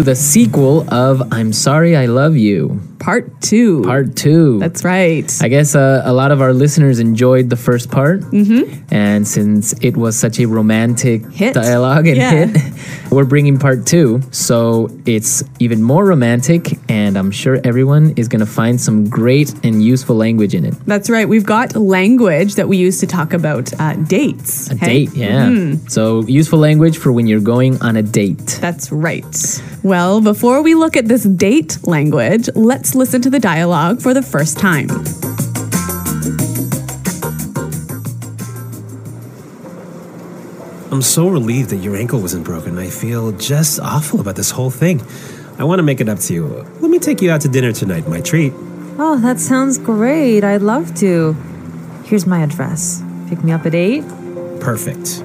The sequel of I'm Sorry I Love You. Part 2. Part 2. That's right. I guess a lot of our listeners enjoyed the first part. And since it was such a romantic dialogue and hit, we're bringing part 2. So it's even more romantic, and I'm sure everyone is going to find some great and useful language in it. That's right. We've got language that we use to talk about dates. A date, yeah. So useful language for when you're going on a date. That's right. Well, before we look at this date language, let's listen to the dialogue for the first time. I'm so relieved that your ankle wasn't broken. I feel just awful about this whole thing. I want to make it up to you. Let me take you out to dinner tonight, my treat. Oh, that sounds great. I'd love to. Here's my address. Pick me up at 8. Perfect.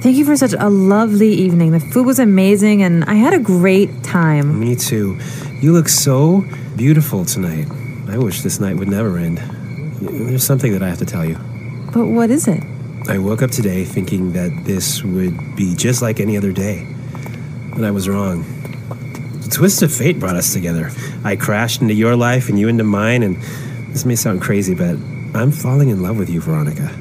Thank you for such a lovely evening. The food was amazing, and I had a great time. Me too. You look so beautiful tonight. I wish this night would never end. There's something that I have to tell you. But what is it? I woke up today thinking that this would be just like any other day. But I was wrong. The twist of fate brought us together. I crashed into your life and you into mine, and this may sound crazy, but I'm falling in love with you, Veronica.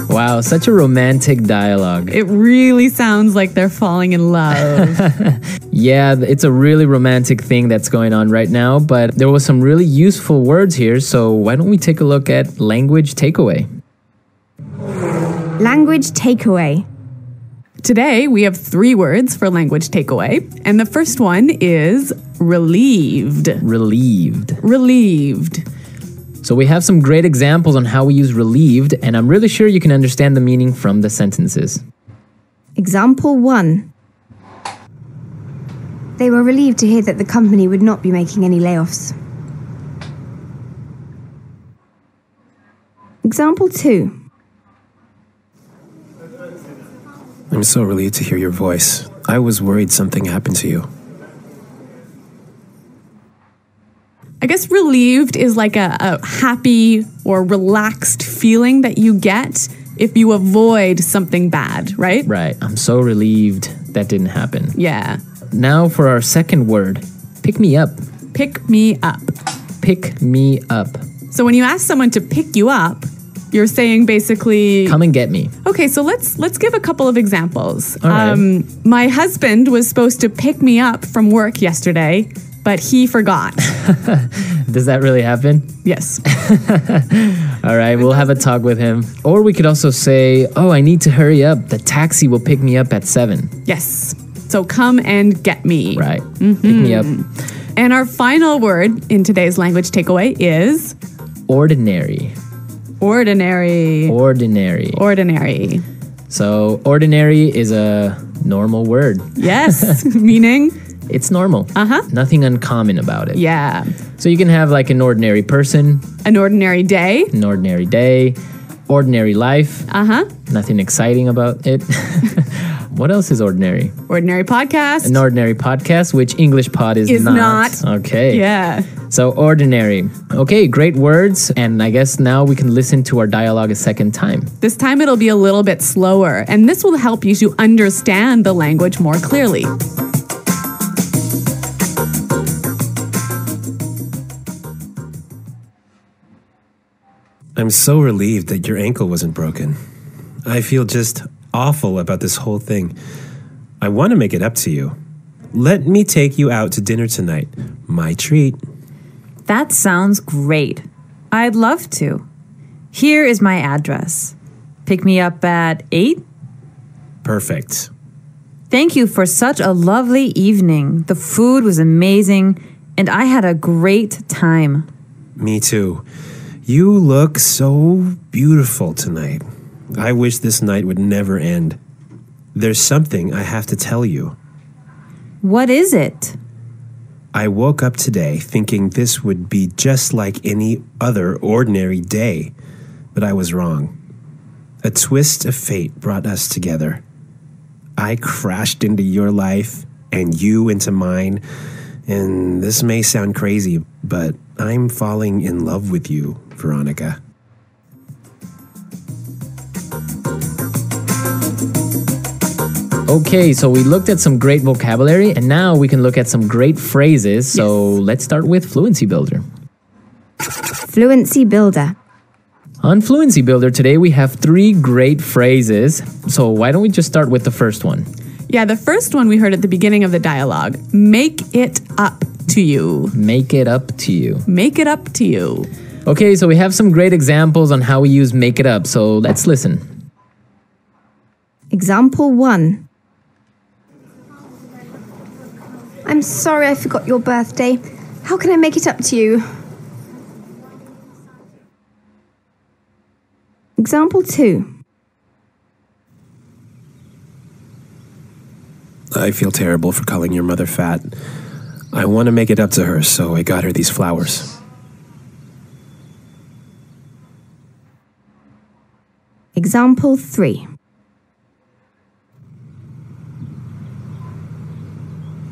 Wow, such a romantic dialogue. It really sounds like they're falling in love. Yeah, it's a really romantic thing that's going on right now, but there was some really useful words here, so why don't we take a look at language takeaway? Language takeaway. Today, we have 3 words for language takeaway, and the first one is relieved. Relieved. Relieved. So we have some great examples on how we use relieved, and I'm really sure you can understand the meaning from the sentences. Example 1. They were relieved to hear that the company would not be making any layoffs. Example 2. I'm so relieved to hear your voice. I was worried something happened to you. I guess relieved is like a happy or relaxed feeling that you get if you avoid something bad, right? Right. I'm so relieved that didn't happen. Yeah. Now for our second word, pick me up. Pick me up. Pick me up. So when you ask someone to pick you up, you're saying basically... Come and get me. Okay, so let's give a couple of examples. All right. My husband was supposed to pick me up from work yesterday, but he forgot. Does that really happen? Yes. All right, we'll have a talk with him. Or we could also say, oh, I need to hurry up. The taxi will pick me up at 7. Yes. So come and get me. Right. Pick me up. And our final word in today's language takeaway is... Ordinary. Ordinary. Ordinary. Ordinary. So ordinary is a normal word. Yes. Meaning... It's normal. Nothing uncommon about it. Yeah. So you can have like an ordinary person. An ordinary day. An ordinary day. Ordinary life. Nothing exciting about it. What else is ordinary? Ordinary podcast. An ordinary podcast, which English pod is not. Okay. Yeah. So ordinary. Okay, great words. And I guess now we can listen to our dialogue a second time. This time it'll be a little bit slower, and this will help you to understand the language more clearly. I'm so relieved that your ankle wasn't broken. I feel just awful about this whole thing. I want to make it up to you. Let me take you out to dinner tonight. My treat. That sounds great. I'd love to. Here is my address. Pick me up at 8? Perfect. Thank you for such a lovely evening. The food was amazing, and I had a great time. Me too. You look so beautiful tonight. I wish this night would never end. There's something I have to tell you. What is it? I woke up today thinking this would be just like any other ordinary day, but I was wrong. A twist of fate brought us together. I crashed into your life and you into mine, and this may sound crazy, but I'm falling in love with you, Veronica. Okay, so we looked at some great vocabulary, and now we can look at some great phrases. So let's start with Fluency Builder. Fluency Builder. On Fluency Builder today, we have 3 great phrases. So why don't we just start with the first one? Yeah, the first one we heard at the beginning of the dialogue. Make it up to you. Make it up to you. Make it up to you. Okay, so we have some great examples on how we use make it up. So let's listen. Example 1. I'm sorry I forgot your birthday. How can I make it up to you? Example 2. I feel terrible for calling your mother fat. I want to make it up to her, so I got her these flowers. Example 3.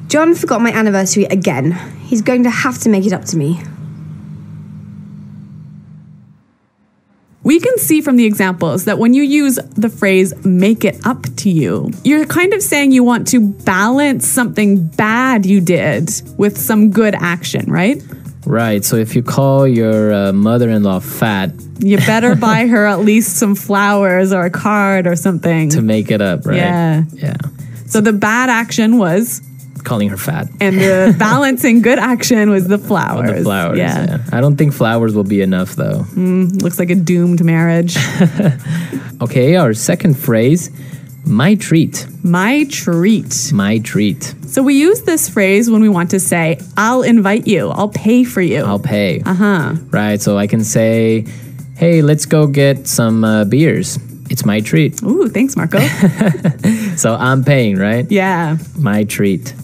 John forgot my anniversary again. He's going to have to make it up to me. We can see from the examples that when you use the phrase make it up to you, you're kind of saying you want to balance something bad you did with some good action, right? Right, so if you call your mother-in-law fat, you better buy her at least some flowers or a card or something. To make it up, right? Yeah. So the bad action was calling her fat. And the balancing good action was the flowers. The flowers, yeah. I don't think flowers will be enough, though. Looks like a doomed marriage. Okay, our second phrase, my treat. My treat. My treat. So we use this phrase when we want to say, I'll invite you. I'll pay for you. I'll pay. Uh-huh. Right, so I can say, hey, let's go get some beers. It's my treat. Ooh, thanks, Marco. So I'm paying, right? Yeah. My treat.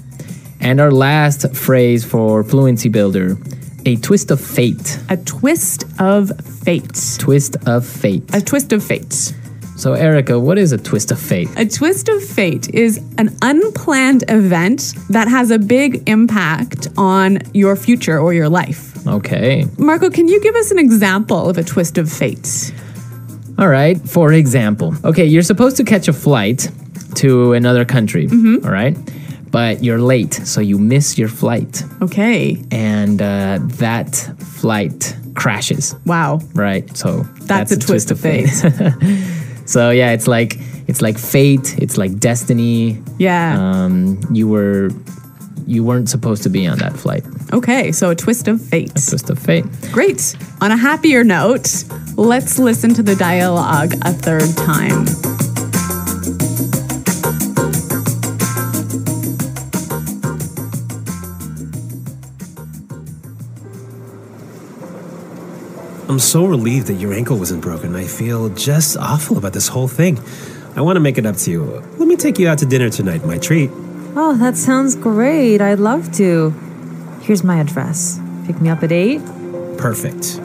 And our last phrase for Fluency Builder, a twist of fate. A twist of fate. Twist of fate. A twist of fate. So, Erica, what is a twist of fate? A twist of fate is an unplanned event that has a big impact on your future or your life. Okay. Marco, can you give us an example of a twist of fate? All right, for example. Okay, you're supposed to catch a flight to another country, all right? But you're late, so you miss your flight. Okay. And that flight crashes. Wow. Right, so that's a twist of fate. So yeah, it's like fate, it's like destiny. Yeah. You weren't supposed to be on that flight. Okay, so a twist of fate. A twist of fate. Great. On a happier note, let's listen to the dialogue a third time. I'm so relieved that your ankle wasn't broken. I feel just awful about this whole thing. I want to make it up to you. Let me take you out to dinner tonight, my treat. Oh, that sounds great. I'd love to. Here's my address. Pick me up at 8. Perfect.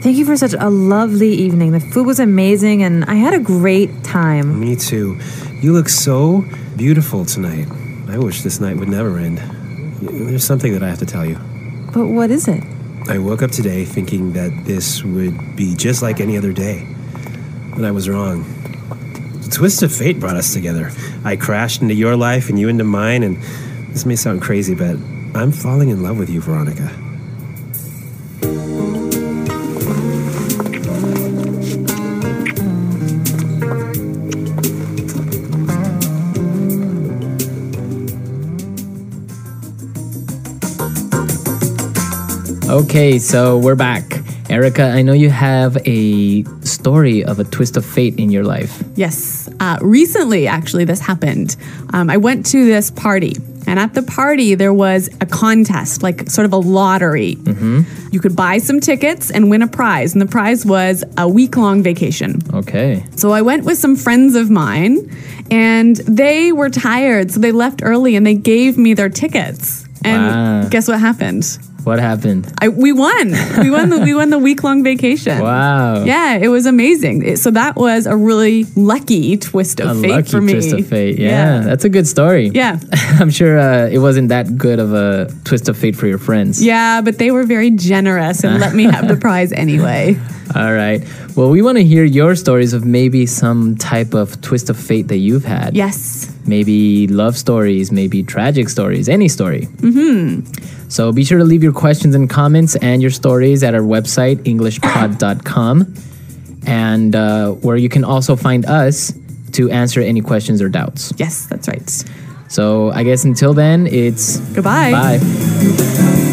Thank you for such a lovely evening. The food was amazing and I had a great time. Me too. You look so beautiful tonight. I wish this night would never end. There's something that I have to tell you. But what is it? I woke up today thinking that this would be just like any other day, but I was wrong. The twist of fate brought us together. I crashed into your life and you into mine, and this may sound crazy, but I'm falling in love with you, Veronica. Okay, so we're back. Erica, I know you have a story of a twist of fate in your life. Yes. Recently, actually, this happened. I went to this party And at the party, there was a contest, like sort of a lottery. You could buy some tickets and win a prize. And the prize was a week-long vacation. Okay. So I went with some friends of mine, and they were tired. So they left early, and they gave me their tickets. And guess what happened? What happened? We won. We won the week-long vacation. Wow. Yeah, it was amazing. So that was a really lucky twist of fate for me. A lucky twist of fate. Yeah, that's a good story. Yeah. I'm sure it wasn't that good of a twist of fate for your friends. Yeah, but they were very generous and let me have the prize anyway. All right. Well, we want to hear your stories of maybe some type of twist of fate that you've had. Yes. Maybe love stories, maybe tragic stories, any story. So be sure to leave your questions and comments and your stories at our website, englishpod.com, and where you can also find us to answer any questions or doubts. Yes, that's right. So I guess until then, it's goodbye. Bye.